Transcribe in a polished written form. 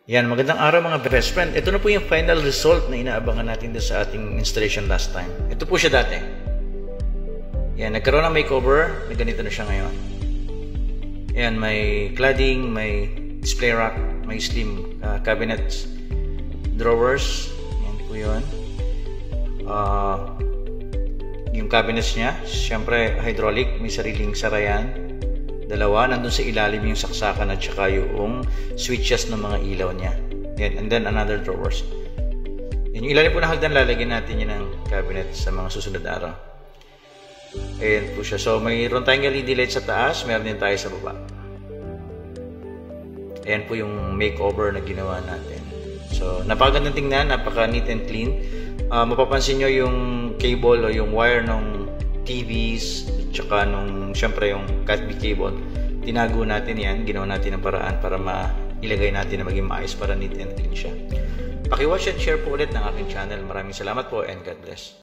Yan, magandang araw mga best friend. Ito na po yung final result na inaabangan natin doon sa ating installation last time. Ito po siya dati. Yan, nagkaroon ng makeover. May ganito na siya ngayon. Yan, may cladding, may display rack, may slim cabinets, drawers. Yan po yun. Yung cabinets niya, syempre hydraulic, may sariling sarayan. Dalawa, nandun sa ilalim yung saksakan at saka yung switches ng mga ilaw niya. And then another drawers. Yung ilalim po na hagdan, lalagyan natin yun ng cabinet sa mga susunod na araw. Ayan po siya. So mayroon tayong LED light sa taas, meron din tayo sa baba. Ayan po yung makeover na ginawa natin. So napakagandang tingnan, napaka neat and clean. Mapapansin nyo yung cable o yung wire ng TVs, tsaka syempre yung Cat B cable, tinago natin yan, ginawa natin ang paraan para mailagay natin na maging maayos para neat and clean siya. Paki-watch and share po ulit ng aking channel. Maraming salamat po and God bless.